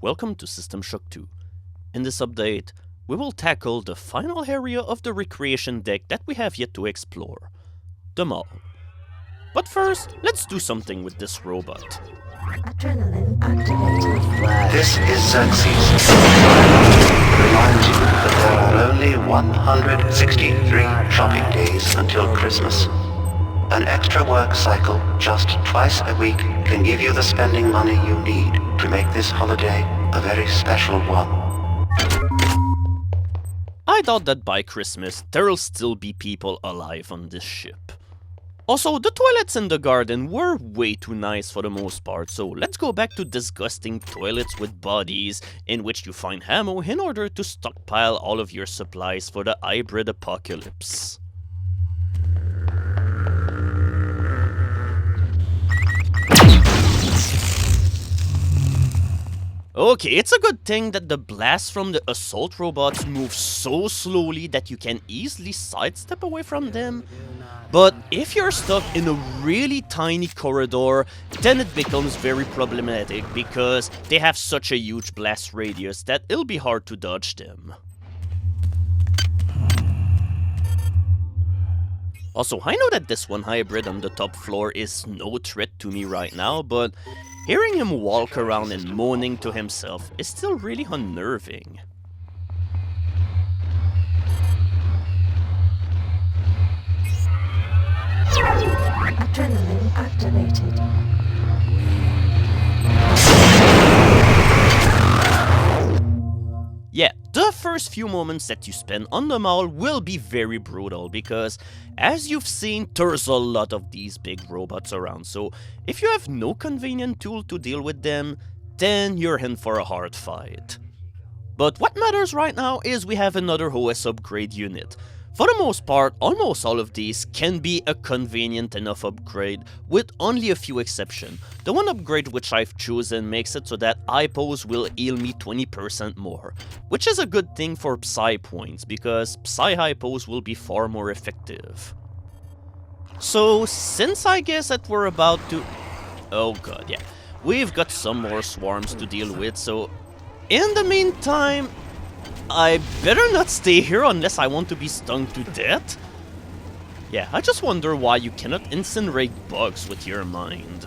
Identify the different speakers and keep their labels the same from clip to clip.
Speaker 1: Welcome to System Shock 2. In this update, we will tackle the final area of the recreation deck that we have yet to explore, the mall. But first, let's do something with this robot.
Speaker 2: Adrenaline activated.
Speaker 3: This is Xerxes. Reminds you that there are only 163 shopping days until Christmas. An extra work cycle just twice a week can give you the spending money you need to make this holiday a very special one.
Speaker 1: I thought that by Christmas there'll still be people alive on this ship. Also, the toilets in the garden were way too nice for the most part, so let's go back to disgusting toilets with bodies in which you find ammo in order to stockpile all of your supplies for the hybrid apocalypse. Okay, it's a good thing that the blasts from the assault robots move so slowly that you can easily sidestep away from them. But if you're stuck in a really tiny corridor, then it becomes very problematic because they have such a huge blast radius that it'll be hard to dodge them. Also, I know that this one hybrid on the top floor is no threat to me right now, but hearing him walk around and moaning to himself is still really unnerving.
Speaker 2: Adrenaline activated.
Speaker 1: Yeah, the first few moments that you spend on the mall will be very brutal because, as you've seen, there's a lot of these big robots around, so if you have no convenient tool to deal with them, then you're in for a hard fight. But what matters right now is we have another OS upgrade unit. For the most part, almost all of these can be a convenient enough upgrade, with only a few exceptions. The one upgrade which I've chosen makes it so that Hypos will heal me 20% more, which is a good thing for Psy points, because Psy Hypos will be far more effective. So, since I guess that we're about to... Oh god, yeah. We've got some more swarms to deal with, so in the meantime, I better not stay here unless I want to be stung to death. Yeah, I just wonder why you cannot incinerate bugs with your mind.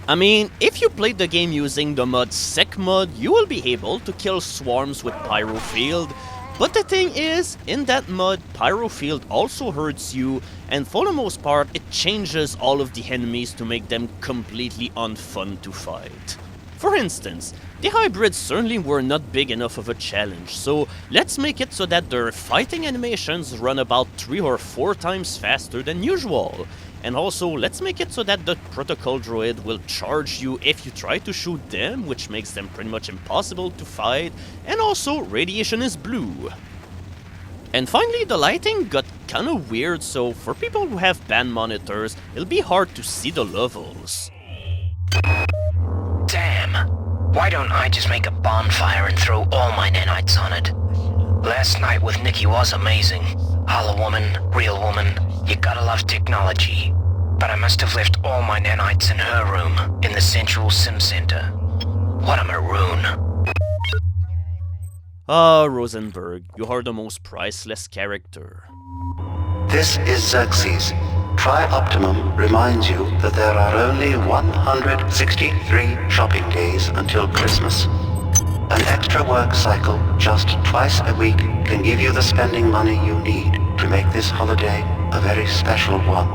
Speaker 1: I mean, if you played the game using the mod Sec mod, you will be able to kill swarms with Pyrofield. But the thing is, in that mod, Pyrofield also hurts you, and for the most part, it changes all of the enemies to make them completely unfun to fight. For instance, the hybrids certainly were not big enough of a challenge, so let's make it so that their fighting animations run about 3 or 4 times faster than usual. And also, let's make it so that the protocol droid will charge you if you try to shoot them, which makes them pretty much impossible to fight, and also radiation is blue. And finally, the lighting got kinda weird, so for people who have band monitors, it'll be hard to see the levels.
Speaker 4: Damn! Why don't I just make a bonfire and throw all my nanites on it? Last night with Nikki was amazing. Hollow woman, real woman, you gotta love technology. But I must have left all my nanites in her room, in the central sim center. What a maroon.
Speaker 1: Ah, Rosenberg, you are the most priceless character.
Speaker 3: This is Xerxes. Tri-Optimum reminds you that there are only 163 shopping days until Christmas. An extra work cycle just twice a week can give you the spending money you need to make this holiday a very special one.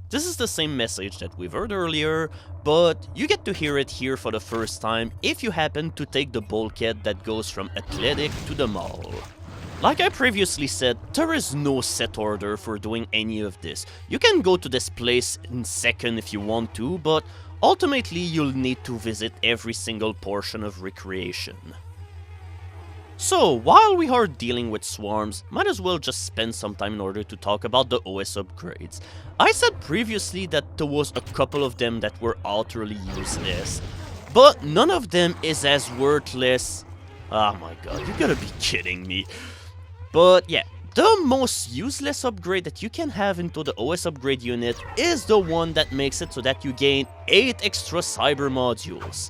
Speaker 1: This is the same message that we've heard earlier, but you get to hear it here for the first time if you happen to take the bulkhead that goes from Athletic to the mall. Like I previously said, there is no set order for doing any of this. You can go to this place in second if you want to, but ultimately you'll need to visit every single portion of recreation. So, while we are dealing with swarms, might as well just spend some time in order to talk about the OS upgrades. I said previously that there was a couple of them that were utterly useless, but none of them is as worthless. Oh my god, you gotta be kidding me. But yeah, the most useless upgrade that you can have into the OS upgrade unit is the one that makes it so that you gain 8 extra cyber modules.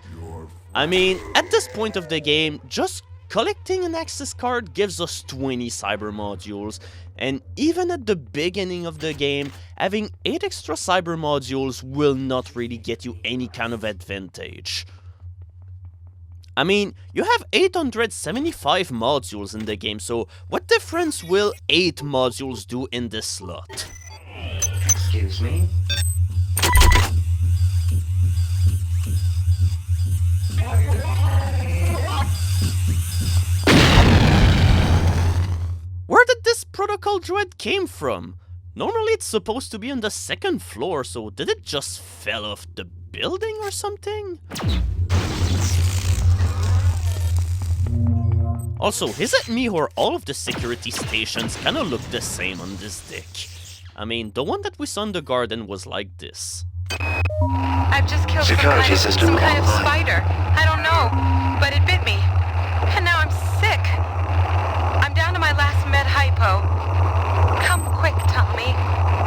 Speaker 1: I mean, at this point of the game, just collecting an access card gives us 20 cyber modules, and even at the beginning of the game, having 8 extra cyber modules will not really get you any kind of advantage. I mean, you have 875 modules in the game, so what difference will 8 modules do in this slot?
Speaker 3: Excuse me?
Speaker 1: Where did this protocol droid came from? Normally it's supposed to be on the 2nd floor, so did it just fell off the building or something? Also, is it me or all of the security stations kinda look the same on this deck? I mean, the one that we saw in the garden was like this.
Speaker 5: I've just killed
Speaker 3: Security system
Speaker 5: some kind of
Speaker 3: online.
Speaker 5: spider. I don't know, but it bit me. And now I'm sick. I'm down to my last med hypo. Come quick, Tommy.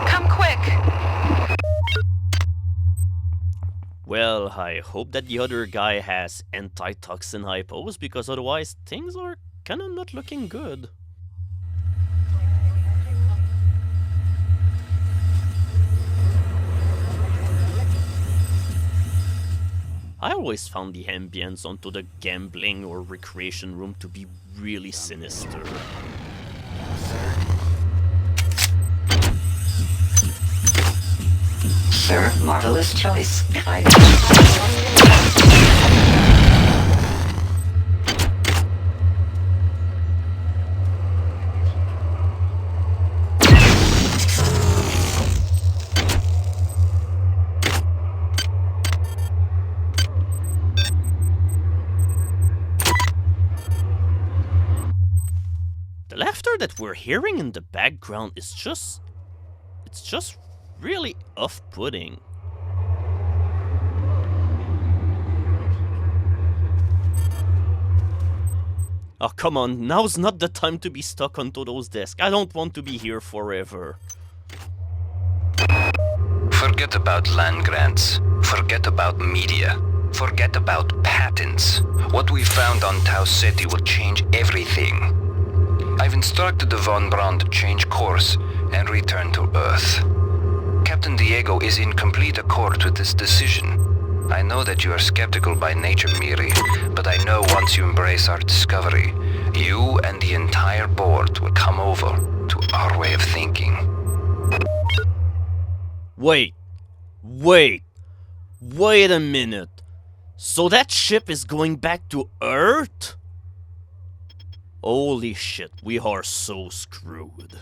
Speaker 5: Come quick.
Speaker 1: Well, I hope that the other guy has antitoxin hypos, because otherwise things are kinda not looking good. I always found the ambience onto the gambling or recreation room to be really sinister.
Speaker 3: Sir, marvelous choice.
Speaker 1: The laughter that we're hearing in the background is just... it's just really off-putting. Oh, come on, now's not the time to be stuck onto those desks. I don't want to be here forever.
Speaker 6: Forget about land grants. Forget about media. Forget about patents. What we found on Tau Ceti will change everything. I've instructed the Von Braun to change course and return to Earth. Captain Diego is in complete accord with this decision. I know that you are skeptical by nature, Miri, but I know once you embrace our discovery, you and the entire board will come over to our way of thinking.
Speaker 1: Wait a minute. So that ship is going back to Earth? Holy shit, we are so screwed.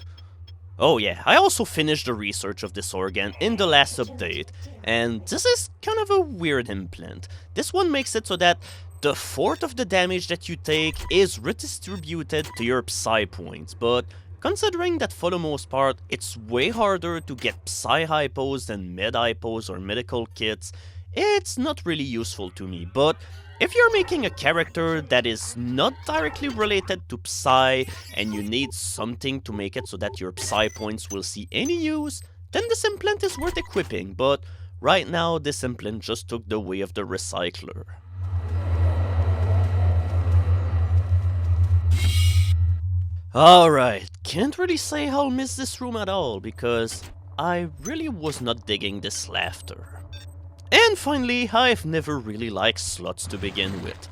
Speaker 1: Oh yeah, I also finished the research of this organ in the last update, and this is kind of a weird implant. This one makes it so that the 1/4 of the damage that you take is redistributed to your Psy points, but considering that for the most part it's way harder to get Psy hypos than med hypos or medical kits, it's not really useful to me. But if you're making a character that is not directly related to Psy and you need something to make it so that your Psy points will see any use, then this implant is worth equipping, but right now this implant just took the way of the recycler. Alright, can't really say I'll miss this room at all, because I really was not digging this laughter. And finally, I've never really liked slots to begin with.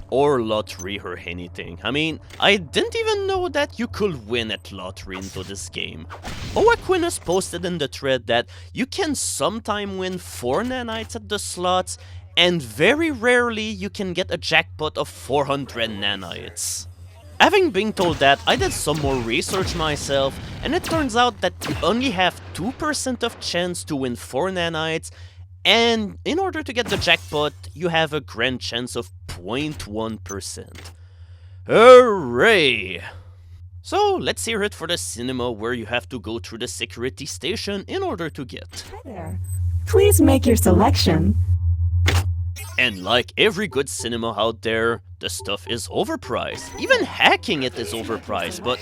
Speaker 1: Or lottery or anything. I mean, I didn't even know that you could win at lottery into this game. Oaquinus posted in the thread that you can sometime win 4 nanites at the slots, and very rarely you can get a jackpot of 400 nanites. Having been told that, I did some more research myself, and it turns out that you only have 2% of chance to win 4 nanites, and in order to get the jackpot, you have a grand chance of 0.1%. Hooray! So, let's hear it for the cinema where you have to go through the security station in order to get.
Speaker 2: Hi there. Please make your selection.
Speaker 1: And like every good cinema out there, the stuff is overpriced. Even hacking it is overpriced, but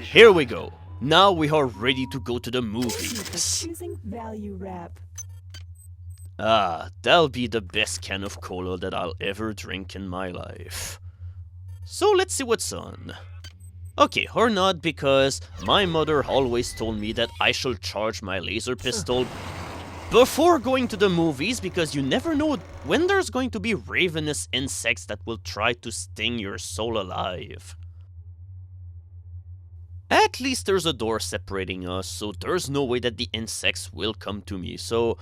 Speaker 1: here we go. Now we are ready to go to the movies.
Speaker 2: Choosing value wrap.
Speaker 1: Ah, that'll be the best can of cola that I'll ever drink in my life. So let's see what's on. Okay, or not, because my mother always told me that I should charge my laser pistol before going to the movies, because you never know when there's going to be ravenous insects that will try to sting your soul alive. At least there's a door separating us, so there's no way that the insects will come to me, so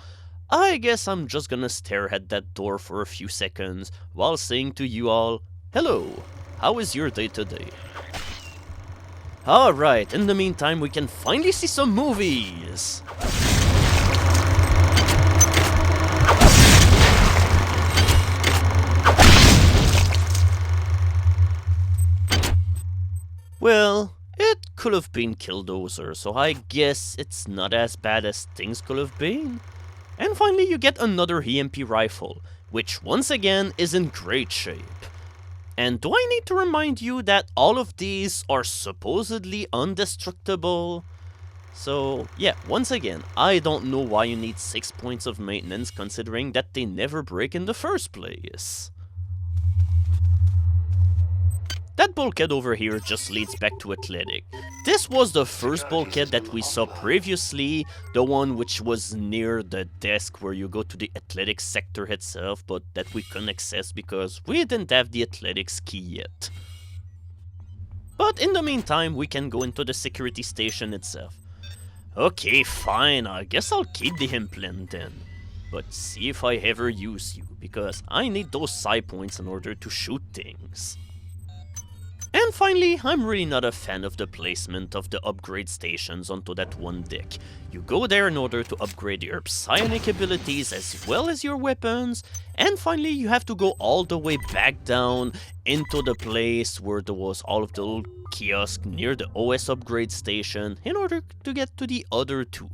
Speaker 1: I guess I'm just gonna stare at that door for a few seconds while saying to you all, hello, how is your day today? Alright, in the meantime we can finally see some movies! Well, it could have been Killdozer, so I guess it's not as bad as things could have been. And finally you get another EMP rifle, which once again is in great shape. And do I need to remind you that all of these are supposedly indestructible? So yeah, once again, I don't know why you need 6 points of maintenance considering that they never break in the first place. That bulkhead over here just leads back to Athletic. This was the first bulkhead that we saw previously, the one which was near the desk where you go to the Athletics sector itself, but that we couldn't access because we didn't have the Athletics key yet. But in the meantime, we can go into the security station itself. Okay, fine, I guess I'll keep the implant then. But see if I ever use you, because I need those psi points in order to shoot things. And finally, I'm really not a fan of the placement of the upgrade stations onto that one deck. You go there in order to upgrade your psionic abilities as well as your weapons, and finally you have to go all the way back down into the place where there was all of the little kiosk near the OS upgrade station in order to get to the other two.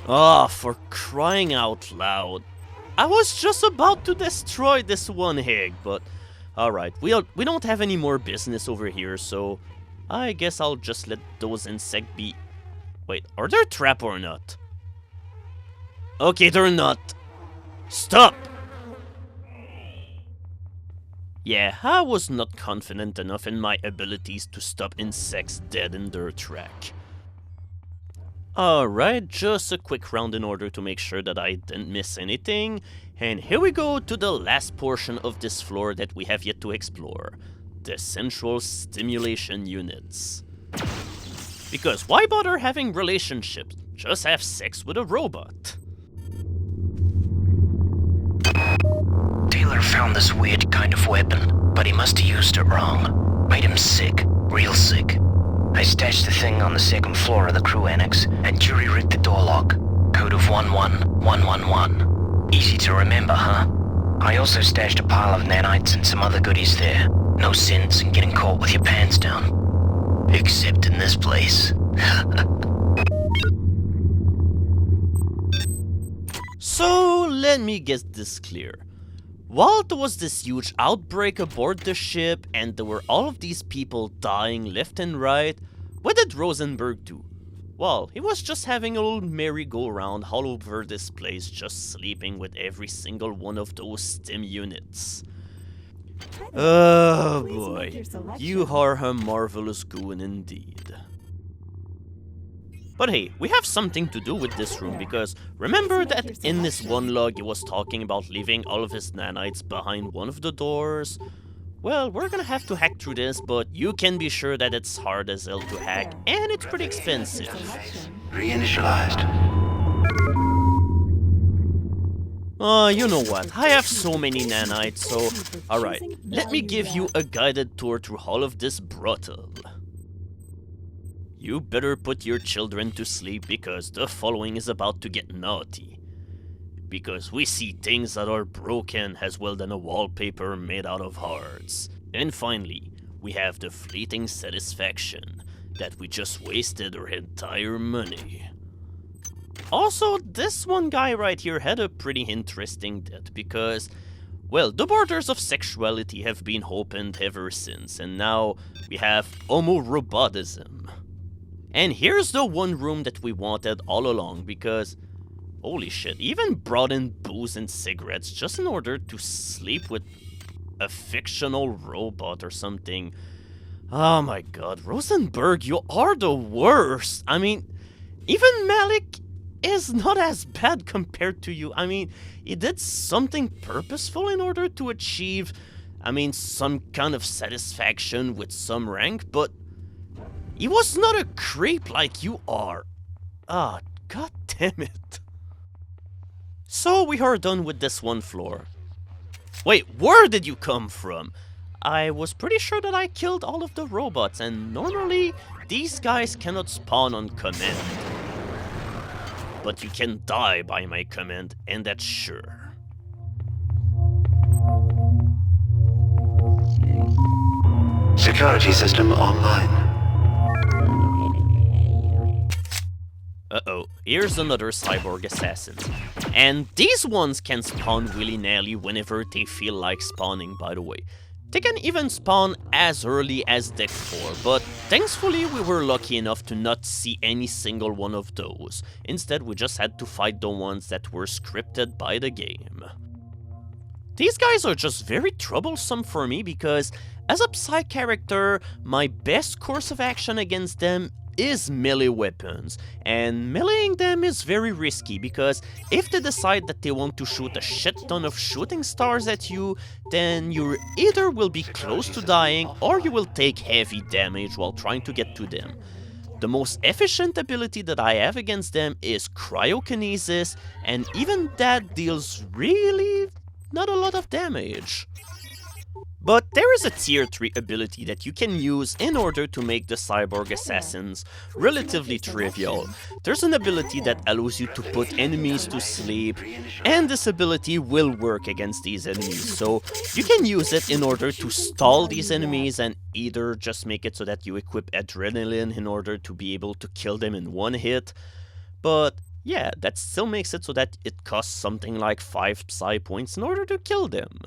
Speaker 1: Ah, for crying out loud. I was just about to destroy this one egg, but alright, we don't have any more business over here, so I guess I'll just let those insects be. Wait, are they trapped or not? Okay, they're not. Stop! Yeah, I was not confident enough in my abilities to stop insects dead in their track. Alright, just a quick round in order to make sure that I didn't miss anything. And here we go to the last portion of this floor that we have yet to explore. The central stimulation units. Because why bother having relationships? Just have sex with a robot.
Speaker 4: Taylor found this weird kind of weapon, but he must have used it wrong. Made him sick, real sick. I stashed the thing on the second floor of the crew annex and jury-rigged the door lock. Code of 11111. Easy to remember, huh? I also stashed a pile of nanites and some other goodies there. No sense in getting caught with your pants down. Except in this place.
Speaker 1: So, let me get this clear. While there was this huge outbreak aboard the ship and there were all of these people dying left and right, what did Rosenberg do? Well, he was just having a little merry-go-round all over this place, just sleeping with every single one of those stim units. Oh boy, you are a marvelous goon indeed. But hey, we have something to do with this room, because remember that in this one log he was talking about leaving all of his nanites behind one of the doors? Well, we're gonna have to hack through this, but you can be sure that it's hard as hell to hack, and it's pretty expensive.
Speaker 3: Reinitialized.
Speaker 1: You know what, I have so many nanites, so alright, let me give you a guided tour through all of this brothel. You better put your children to sleep because the following is about to get naughty. Because we see things that are broken as well than a wallpaper made out of hearts. And finally, we have the fleeting satisfaction that we just wasted our entire money. Also, this one guy right here had a pretty interesting death because, well, the borders of sexuality have been opened ever since, and now we have homorobotism. And here's the one room that we wanted all along, because holy shit, even brought in booze and cigarettes just in order to sleep with a fictional robot or something. Oh my god, Rosenberg, you are the worst. I mean, even Malik is not as bad compared to you. I mean, he did something purposeful in order to achieve, some kind of satisfaction with some rank, but he was not a creep like you are. Ah, god damn it. So we are done with this one floor. Wait, where did you come from? I was pretty sure that I killed all of the robots, and normally these guys cannot spawn on command. But you can die by my command, and that's sure.
Speaker 3: Security system online.
Speaker 1: Uh-oh, here's another cyborg assassin. And these ones can spawn willy-nilly whenever they feel like spawning, by the way. They can even spawn as early as Deck 4, but thankfully we were lucky enough to not see any single one of those. Instead, we just had to fight the ones that were scripted by the game. These guys are just very troublesome for me because, as a Psy character, my best course of action against them is melee weapons, and meleeing them is very risky because if they decide that they want to shoot a shit ton of shooting stars at you, then you either will be close to dying or you will take heavy damage while trying to get to them. The most efficient ability that I have against them is cryokinesis, and even that deals really not a lot of damage. But there is a tier 3 ability that you can use in order to make the cyborg assassins relatively trivial. There's an ability that allows you to put enemies to sleep, and this ability will work against these enemies. So you can use it in order to stall these enemies and either just make it so that you equip adrenaline in order to be able to kill them in one hit. But yeah, that still makes it so that it costs something like 5 Psy points in order to kill them.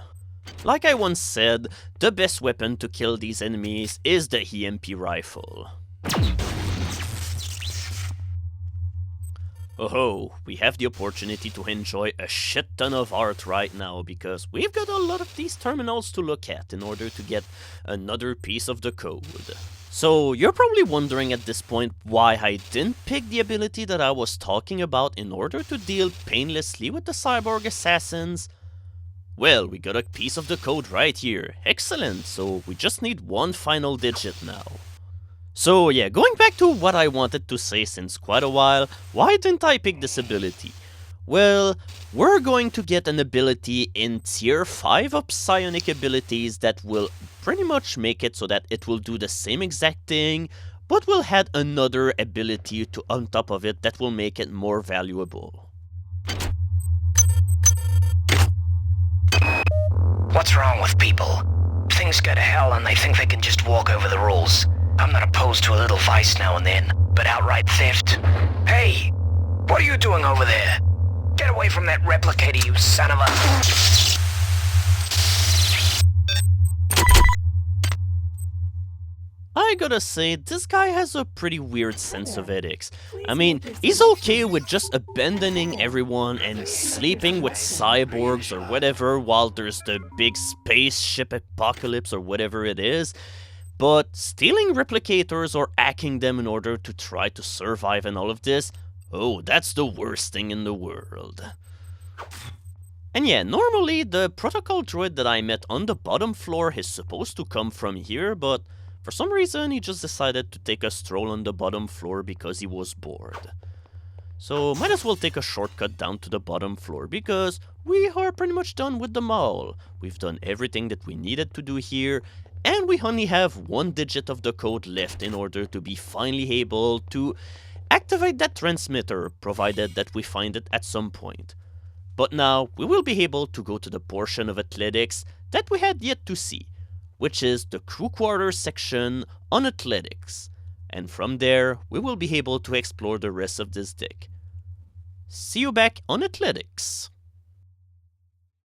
Speaker 1: Like I once said, the best weapon to kill these enemies is the EMP rifle. Oh, we have the opportunity to enjoy a shit ton of art right now because we've got a lot of these terminals to look at in order to get another piece of the code. So you're probably wondering at this point why I didn't pick the ability that I was talking about in order to deal painlessly with the cyborg assassins. Well, we got a piece of the code right here. Excellent, so we just need one final digit now. So yeah, going back to what I wanted to say since quite a while, why didn't I pick this ability? Well, we're going to get an ability in tier 5 of psionic abilities that will pretty much make it so that it will do the same exact thing, but will add another ability on top of it that will make it more valuable.
Speaker 4: What's wrong with people? Things go to hell and they think they can just walk over the rules. I'm not opposed to a little vice now and then, but outright theft? Hey! What are you doing over there? Get away from that replicator, you son of a...
Speaker 1: I gotta say, this guy has a pretty weird sense of ethics. I mean, he's okay with just abandoning everyone and sleeping with cyborgs or whatever while there's the big spaceship apocalypse or whatever it is, but stealing replicators or hacking them in order to try to survive and all of this, oh, that's the worst thing in the world. And yeah, normally the protocol droid that I met on the bottom floor is supposed to come from here, but for some reason, he just decided to take a stroll on the bottom floor because he was bored. So, might as well take a shortcut down to the bottom floor because we are pretty much done with the mall. We've done everything that we needed to do here, and we only have one digit of the code left in order to be finally able to activate that transmitter, provided that we find it at some point. But now, we will be able to go to the portion of athletics that we had yet to see, which is the crew quarters section on athletics, and from there we will be able to explore the rest of this deck. See you back on athletics!